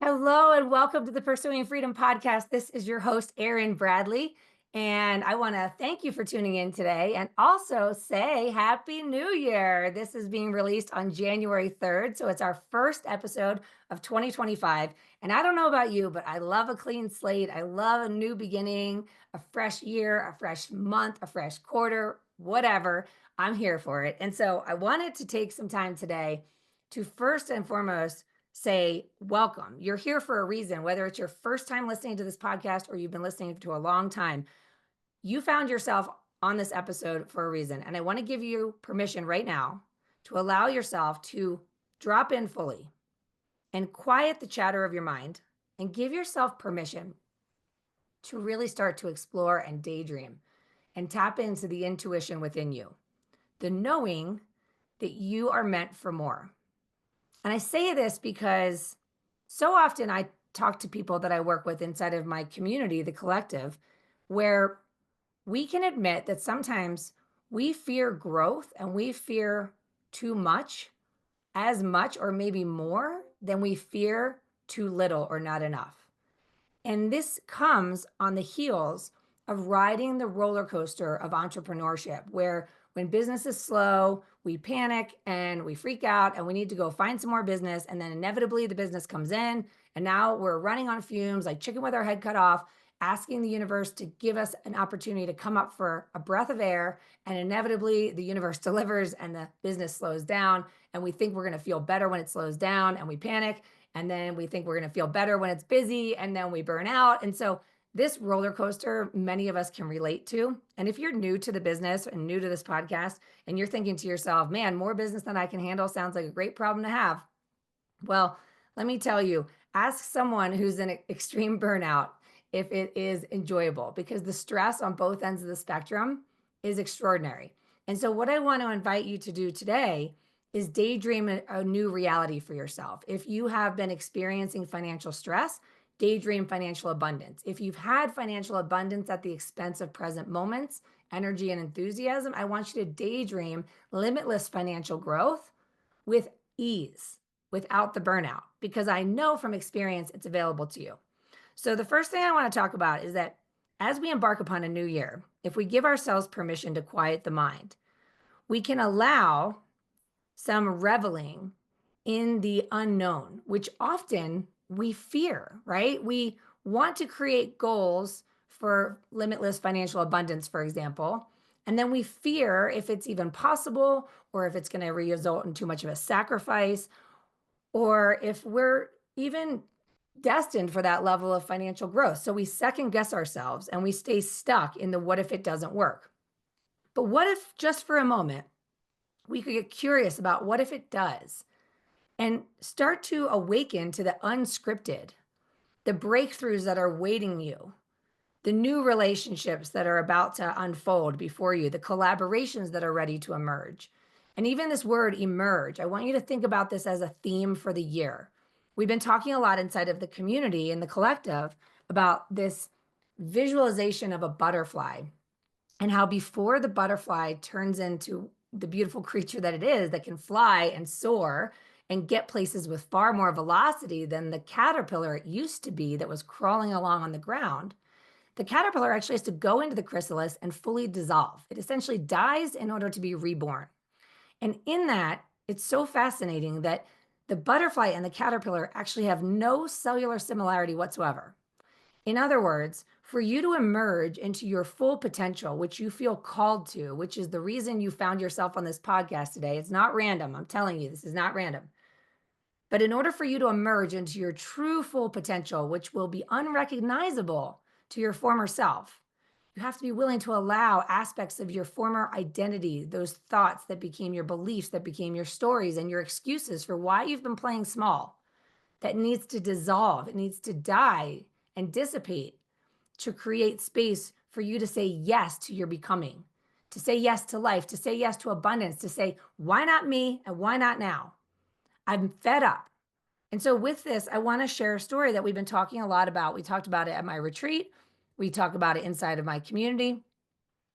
Hello and welcome to the Pursuing Freedom podcast. This is your host, Erin Bradley. And I want to thank you for tuning in today and also say Happy New Year. This is being released on January 3rd. So it's our first episode of 2025. And I don't know about you, but I love a clean slate. I love a new beginning, a fresh year, a fresh month, a fresh quarter, whatever. I'm here for it. And so I wanted to take some time today to first and foremost say, welcome. You're here for a reason, whether it's your first time listening to this podcast or you've been listening to a long time. You found yourself on this episode for a reason. And I want to give you permission right now to allow yourself to drop in fully and quiet the chatter of your mind and give yourself permission to really start to explore and daydream and tap into the intuition within you, the knowing that you are meant for more. And I say this because so often I talk to people that I work with inside of my community, the collective, where we can admit that sometimes we fear growth and we fear too much, as much or maybe more than we fear too little or not enough. And this comes on the heels of riding the roller coaster of entrepreneurship, where when business is slow, we panic and we freak out and we need to go find some more business. And then inevitably the business comes in. And now we're running on fumes like chicken with our head cut off, asking the universe to give us an opportunity to come up for a breath of air. And inevitably the universe delivers and the business slows down. And we think we're going to feel better when it slows down and we panic. And then we think we're going to feel better when it's busy and then we burn out. And so this roller coaster, many of us can relate to. And if you're new to the business and new to this podcast and you're thinking to yourself, man, more business than I can handle sounds like a great problem to have. Well, let me tell you, ask someone who's in extreme burnout if it is enjoyable, because the stress on both ends of the spectrum is extraordinary. And so what I want to invite you to do today is daydream a new reality for yourself. If you have been experiencing financial stress, daydream financial abundance. If you've had financial abundance at the expense of present moments, energy, and enthusiasm, I want you to daydream limitless financial growth with ease, without the burnout, because I know from experience it's available to you. So the first thing I want to talk about is that as we embark upon a new year, if we give ourselves permission to quiet the mind, we can allow some reveling in the unknown, which often we fear, right? We want to create goals for limitless financial abundance, for example, and then we fear if it's even possible or if it's going to result in too much of a sacrifice or if we're even destined for that level of financial growth. So we second guess ourselves and we stay stuck in the what if it doesn't work. But what if just for a moment we could get curious about what if it does and start to awaken to the unscripted, the breakthroughs that are waiting you, the new relationships that are about to unfold before you, the collaborations that are ready to emerge. And even this word emerge, I want you to think about this as a theme for the year. We've been talking a lot inside of the community and the collective about this visualization of a butterfly and how before the butterfly turns into the beautiful creature that it is that can fly and soar and get places with far more velocity than the caterpillar it used to be that was crawling along on the ground, the caterpillar actually has to go into the chrysalis and fully dissolve. It essentially dies in order to be reborn. And in that, it's so fascinating that the butterfly and the caterpillar actually have no cellular similarity whatsoever. In other words, for you to emerge into your full potential, which you feel called to, which is the reason you found yourself on this podcast today, it's not random. I'm telling you, this is not random. But in order for you to emerge into your true full potential, which will be unrecognizable to your former self, you have to be willing to allow aspects of your former identity, those thoughts that became your beliefs, that became your stories and your excuses for why you've been playing small, that needs to dissolve, it needs to die and dissipate to create space for you to say yes to your becoming, to say yes to life, to say yes to abundance, to say, why not me and why not now? I'm fed up. And so with this, I want to share a story that we've been talking a lot about. We talked about it at my retreat. We talk about it inside of my community.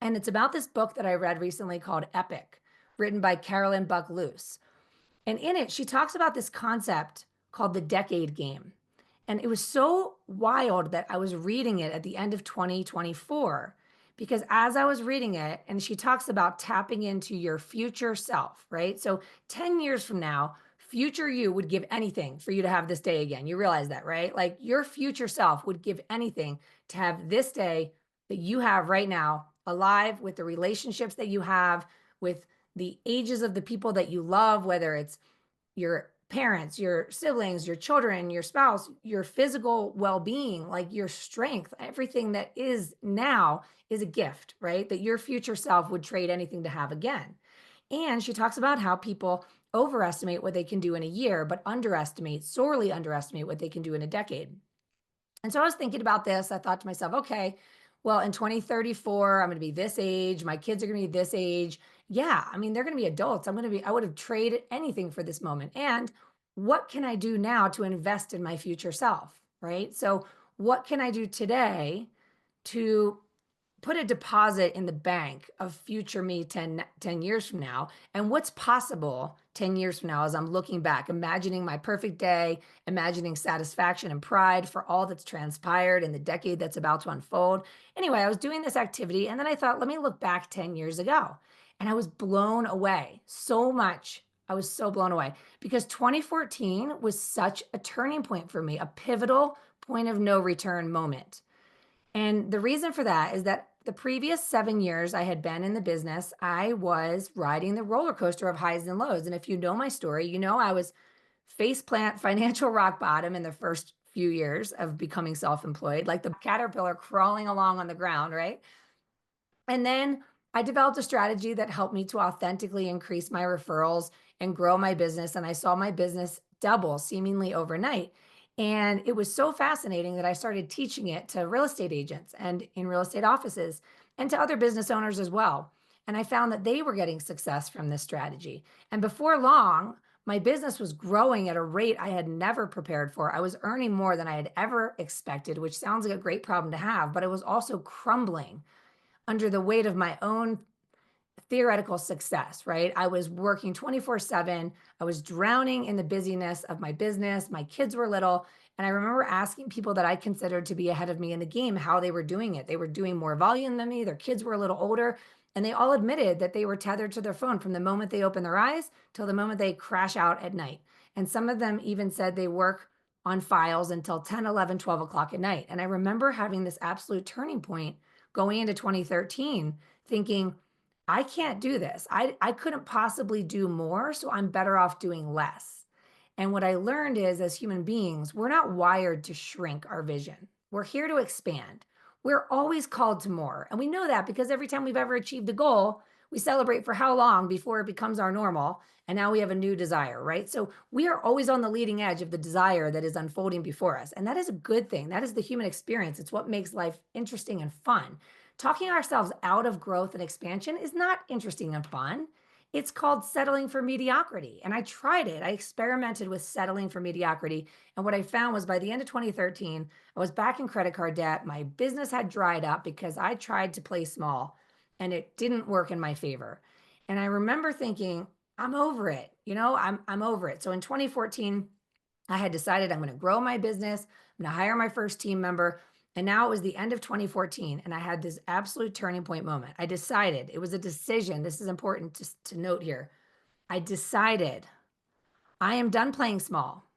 And it's about this book that I read recently called Epic, written by Carolyn Buck-Luce. And in it, she talks about this concept called the decade game. And it was so wild that I was reading it at the end of 2024 because as I was reading it, and she talks about tapping into your future self, right? So 10 years from now, future you would give anything for you to have this day again. You realize that, right? Like your future self would give anything to have this day that you have right now alive with the relationships that you have, with the ages of the people that you love, whether it's your parents, your siblings, your children, your spouse, your physical well-being, like your strength, everything that is now is a gift, right? That your future self would trade anything to have again. And she talks about how people overestimate what they can do in a year, but sorely underestimate what they can do in a decade. And so I was thinking about this. I thought to myself, okay, well, in 2034, I'm going to be this age. My kids are going to be this age. Yeah, I mean, they're going to be adults. I would have traded anything for this moment. And what can I do now to invest in my future self? Right. So, what can I do today to put a deposit in the bank of future me 10 years from now, and what's possible 10 years from now as I'm looking back, imagining my perfect day, imagining satisfaction and pride for all that's transpired in the decade that's about to unfold. Anyway, I was doing this activity and then I thought, let me look back 10 years ago. And I was blown away so much. I was so blown away because 2014 was such a turning point for me, a pivotal point of no return moment. And the reason for that is that the previous 7 years I had been in the business, I was riding the roller coaster of highs and lows. And if you know my story, you know I was face plant, financial rock bottom in the first few years of becoming self employed, like the caterpillar crawling along on the ground, right? And then I developed a strategy that helped me to authentically increase my referrals and grow my business. And I saw my business double seemingly overnight. And it was so fascinating that I started teaching it to real estate agents and in real estate offices and to other business owners as well. And I found that they were getting success from this strategy. And before long, my business was growing at a rate I had never prepared for. I was earning more than I had ever expected, which sounds like a great problem to have, but it was also crumbling under the weight of my own theoretical success, right? I was working 24/7. I was drowning in the busyness of my business. My kids were little. And I remember asking people that I considered to be ahead of me in the game how they were doing it. They were doing more volume than me. Their kids were a little older. And they all admitted that they were tethered to their phone from the moment they open their eyes till the moment they crash out at night. And some of them even said they work on files until 10, 11, 12 o'clock at night. And I remember having this absolute turning point going into 2013, thinking, I can't do this. I couldn't possibly do more, so I'm better off doing less. And what I learned is as human beings, we're not wired to shrink our vision. We're here to expand. We're always called to more. And we know that because every time we've ever achieved a goal, we celebrate for how long before it becomes our normal. And now we have a new desire, right? So we are always on the leading edge of the desire that is unfolding before us. And that is a good thing. That is the human experience. It's what makes life interesting and fun. Talking ourselves out of growth and expansion is not interesting and fun. It's called settling for mediocrity. And I tried it. I experimented with settling for mediocrity. And what I found was by the end of 2013, I was back in credit card debt. My business had dried up because I tried to play small and it didn't work in my favor. And I remember thinking, I'm over it. I'm over it. So in 2014, I had decided I'm going to grow my business. I'm going to hire my first team member. And now it was the end of 2014, and I had this absolute turning point moment. I decided, it was a decision. This is important to note here. I decided I am done playing small.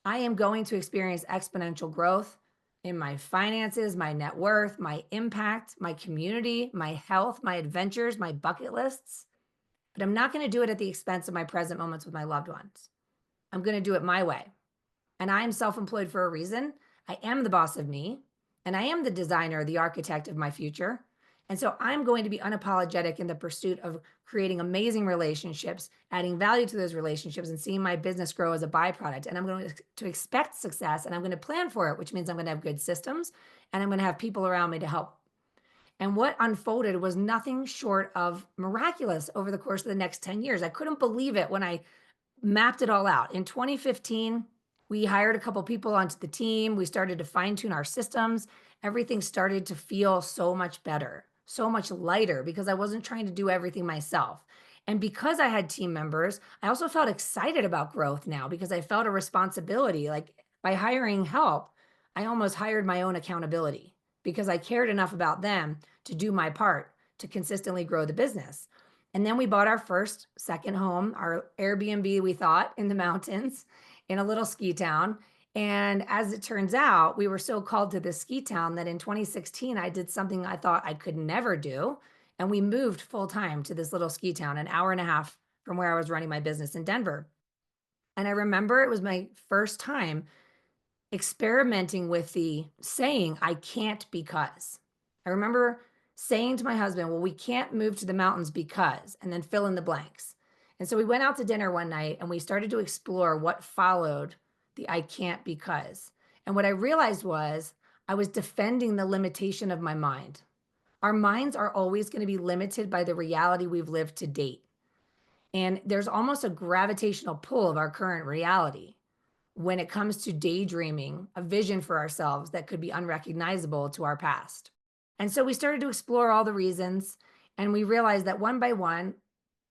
I am going to experience exponential growth in my finances, my net worth, my impact, my community, my health, my adventures, my bucket lists. But I'm not going to do it at the expense of my present moments with my loved ones. I'm going to do it my way. And I am self employed for a reason. I am the boss of me, and I am the designer, the architect of my future. And so I'm going to be unapologetic in the pursuit of creating amazing relationships, adding value to those relationships, and seeing my business grow as a byproduct. And I'm going to expect success, and I'm going to plan for it, which means I'm going to have good systems, and I'm going to have people around me to help. And what unfolded was nothing short of miraculous over the course of the next 10 years. I couldn't believe it when I mapped it all out. In 2015, we hired a couple people onto the team. We started to fine tune our systems. Everything started to feel so much better, so much lighter because I wasn't trying to do everything myself. And because I had team members, I also felt excited about growth now because I felt a responsibility. Like By hiring help, I almost hired my own accountability because I cared enough about them to do my part to consistently grow the business. And then we bought our first second home, our Airbnb, we thought, in the mountains in a little ski town. And as it turns out, we were so called to this ski town that in 2016, I did something I thought I could never do. And we moved full time to this little ski town, an hour and a half from where I was running my business in Denver. And I remember it was my first time experimenting with the saying, I can't because. I remember saying to my husband, well, we can't move to the mountains because, and then fill in the blanks. And so we went out to dinner one night and we started to explore what followed the I can't because. And what I realized was I was defending the limitation of my mind. Our minds are always going to be limited by the reality we've lived to date. And there's almost a gravitational pull of our current reality when it comes to daydreaming a vision for ourselves that could be unrecognizable to our past. And so we started to explore all the reasons, and we realized that one by one,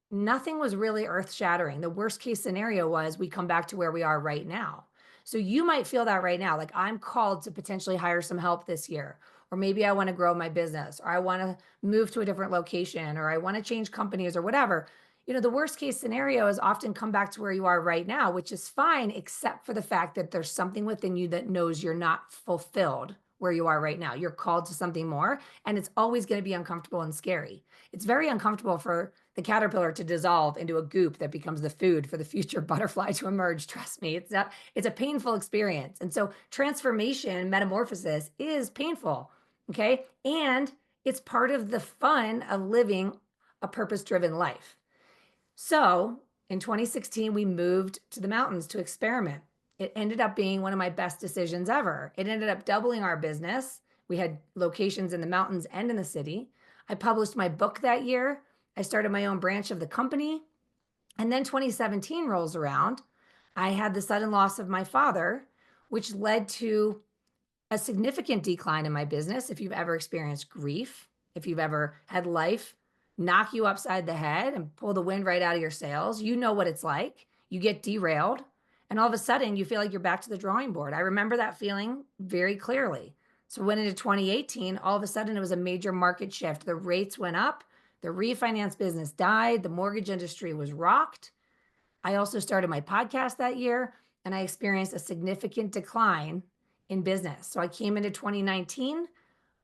nothing was really earth shattering. The worst case scenario was we come back to where we are right now. So you might feel that right now, like I'm called to potentially hire some help this year, or maybe I want to grow my business, or I want to move to a different location, or I want to change companies or whatever. The worst case scenario is often come back to where you are right now, which is fine, except for the fact that there's something within you that knows you're not fulfilled where you are right now. You're called to something more, and it's always going to be uncomfortable and scary. It's very uncomfortable for the caterpillar to dissolve into a goop that becomes the food for the future butterfly to emerge. Trust me, it's a painful experience. And so transformation, metamorphosis is painful. Okay. And it's part of the fun of living a purpose-driven life. So in 2016, we moved to the mountains to experiment. It ended up being one of my best decisions ever. It ended up doubling our business. We had locations in the mountains and in the city. I published my book that year. I started my own branch of the company. And then 2017 rolls around. I had the sudden loss of my father, which led to a significant decline in my business. If you've ever experienced grief, if you've ever had life knock you upside the head and pull the wind right out of your sails, you know what it's like. You get derailed, and all of a sudden you feel like you're back to the drawing board. I remember that feeling very clearly. So we went into 2018, all of a sudden it was a major market shift. The rates went up, the refinance business died, the mortgage industry was rocked. I also started my podcast that year, and I experienced a significant decline in business. So I came into 2019,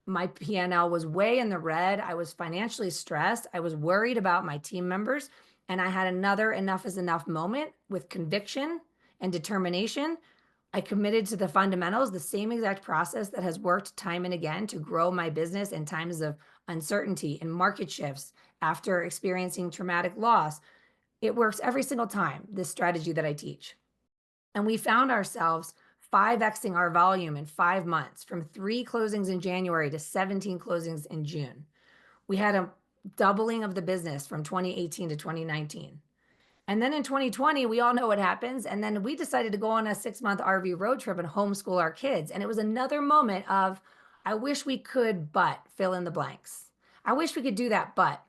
my P&L was way in the red. I was financially stressed. I was worried about my team members. And I had another enough is enough moment with conviction and determination. I committed to the fundamentals, the same exact process that has worked time and again to grow my business in times of uncertainty and market shifts after experiencing traumatic loss. It works every single time, this strategy that I teach. And we found ourselves 5xing our volume in 5 months, from 3 closings in January to 17 closings in June. We had a doubling of the business from 2018 to 2019. And then in 2020, we all know what happens. And then we decided to go on a 6-month RV road trip and homeschool our kids. And it was another moment of, I wish we could, but fill in the blanks. I wish we could do that, but.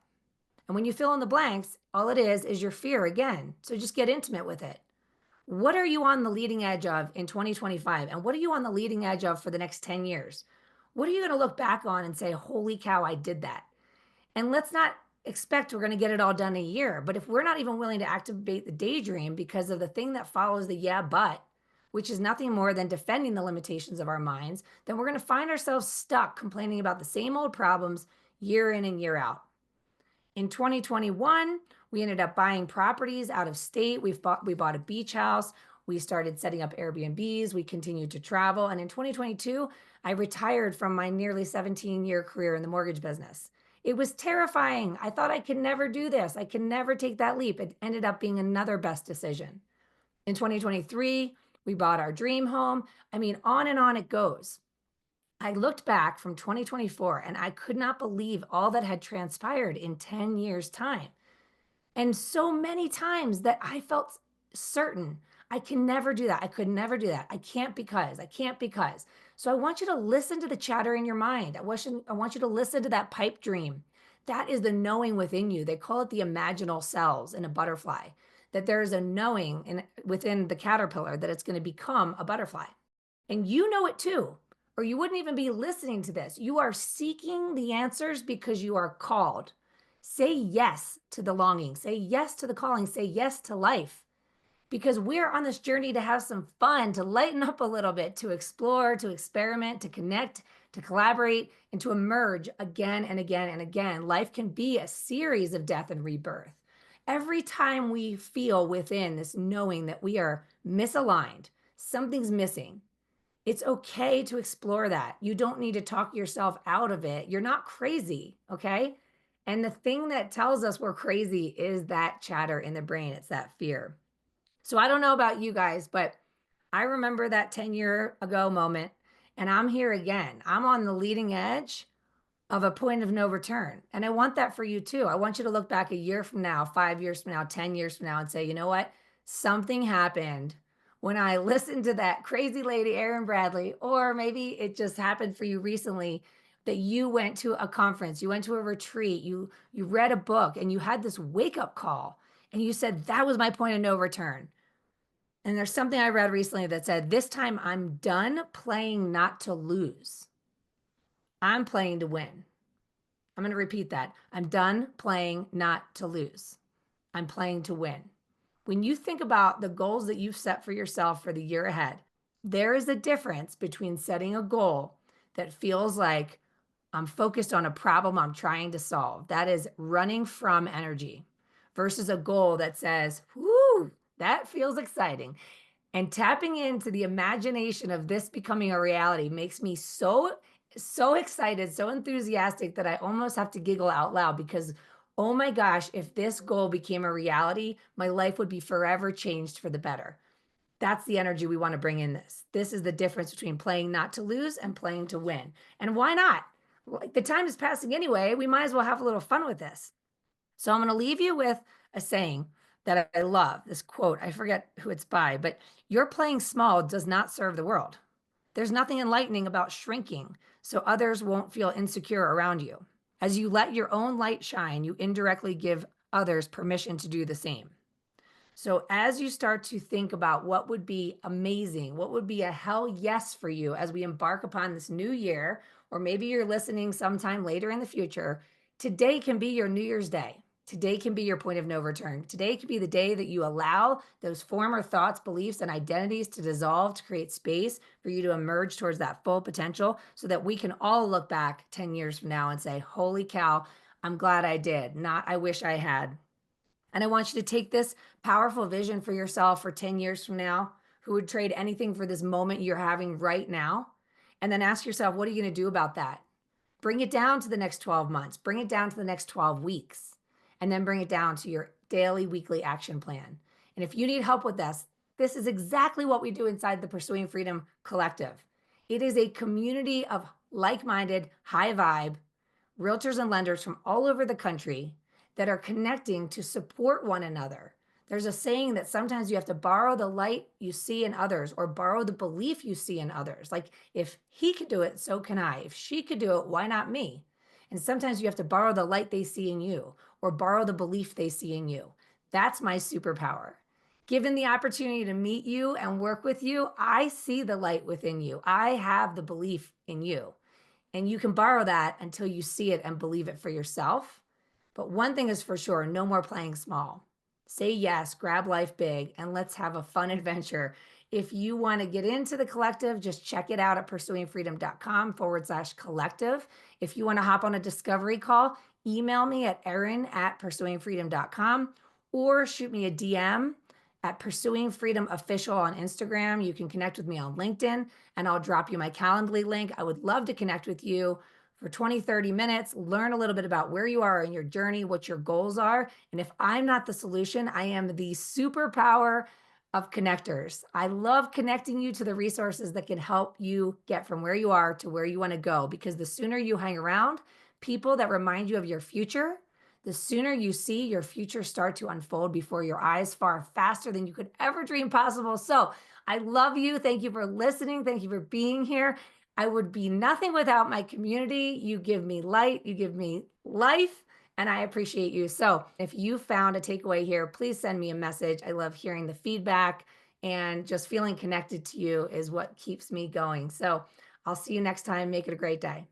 And when you fill in the blanks, all it is your fear again. So just get intimate with it. What are you on the leading edge of in 2025? And what are you on the leading edge of for the next 10 years? What are you going to look back on and say, holy cow, I did that? And let's not expect we're going to get it all done in a year. But if we're not even willing to activate the daydream because of the thing that follows the yeah, but, which is nothing more than defending the limitations of our minds, then we're going to find ourselves stuck complaining about the same old problems year in and year out. In 2021, we ended up buying properties out of state. We bought a beach house. We started setting up Airbnbs. We continued to travel. And in 2022, I retired from my nearly 17-year career in the mortgage business. It was terrifying. I thought I could never do this. I could never take that leap. It ended up being another best decision. In 2023, we bought our dream home. I mean, on and on it goes. I looked back from 2024 and I could not believe all that had transpired in 10 years' time. And so many times that I felt certain I can never do that. I could never do that. I can't because. So I want you to listen to the chatter in your mind. I want you to listen to that pipe dream. That is the knowing within you. They call it the imaginal cells in a butterfly, that there is a knowing within the caterpillar that it's going to become a butterfly. And you know it too, or you wouldn't even be listening to this. You are seeking the answers because you are called. Say yes to the longing, say yes to the calling, say yes to life, because we're on this journey to have some fun, to lighten up a little bit, to explore, to experiment, to connect, to collaborate, and to emerge again and again and again. Life can be a series of death and rebirth. Every time we feel within this knowing that we are misaligned, something's missing, it's okay to explore that. You don't need to talk yourself out of it. You're not crazy, okay? And the thing that tells us we're crazy is that chatter in the brain. It's that fear. So I don't know about you guys, but I remember that 10-year ago moment, and I'm here again. I'm on the leading edge of a point of no return. And I want that for you too. I want you to look back a year from now, 5 years from now, 10 years from now, and say, you know what? Something happened when I listened to that crazy lady, Erin Bradley, or maybe it just happened for you recently that you went to a conference, you went to a retreat, you read a book, and you had this wake up call, and you said, that was my point of no return. And there's something I read recently that said, this time I'm done playing not to lose. I'm playing to win. I'm going to repeat that. I'm done playing not to lose. I'm playing to win. When you think about the goals that you've set for yourself for the year ahead, there is a difference between setting a goal that feels like I'm focused on a problem I'm trying to solve. That is running from energy versus a goal that says, whoo, that feels exciting. And tapping into the imagination of this becoming a reality makes me so excited, so enthusiastic that I almost have to giggle out loud because, oh my gosh, if this goal became a reality, my life would be forever changed for the better. That's the energy we want to bring in this. This is the difference between playing not to lose and playing to win. And why not? Like the time is passing anyway. We might as well have a little fun with this. So I'm going to leave you with a saying that I love, this quote. I forget who it's by, but your playing small does not serve the world. There's nothing enlightening about shrinking so others won't feel insecure around you. As you let your own light shine, you indirectly give others permission to do the same. So as you start to think about what would be amazing, what would be a hell yes for you as we embark upon this new year, or maybe you're listening sometime later in the future, today can be your New Year's Day. Today can be your point of no return. Today can be the day that you allow those former thoughts, beliefs, and identities to dissolve, to create space for you to emerge towards that full potential so that we can all look back 10 years from now and say, holy cow, I'm glad I did, not I wish I had. And I want you to take this powerful vision for yourself for 10 years from now, who would trade anything for this moment you're having right now. And then ask yourself, what are you going to do about that? Bring it down to the next 12 months, bring it down to the next 12 weeks, and then bring it down to your daily, weekly action plan. And if you need help with this is exactly what we do inside the Pursuing Freedom Collective. It is a community of like minded, high vibe realtors and lenders from all over the country that are connecting to support one another. There's a saying that sometimes you have to borrow the light you see in others or borrow the belief you see in others. Like, if he could do it, so can I. If she could do it, why not me? And sometimes you have to borrow the light they see in you or borrow the belief they see in you. That's my superpower. Given the opportunity to meet you and work with you, I see the light within you. I have the belief in you. And you can borrow that until you see it and believe it for yourself. But one thing is for sure, no more playing small. Say yes, grab life big, and let's have a fun adventure. If you want to get into the collective, just check it out at pursuingfreedom.com/collective. If you want to hop on a discovery call, email me at erin@pursuingfreedom.com or shoot me a DM at Pursuing Freedom Official on Instagram. You can connect with me on LinkedIn and I'll drop you my Calendly link. I would love to connect with you for 20, 30 minutes, learn a little bit about where you are in your journey, what your goals are. And if I'm not the solution, I am the superpower of connectors. I love connecting you to the resources that can help you get from where you are to where you want to go, because the sooner you hang around people that remind you of your future, the sooner you see your future start to unfold before your eyes far faster than you could ever dream possible. So I love you. Thank you for listening. Thank you for being here. I would be nothing without my community. You give me light, you give me life, and I appreciate you. So if you found a takeaway here, please send me a message. I love hearing the feedback. and just feeling connected to you is what keeps me going. So I'll see you next time. Make it a great day.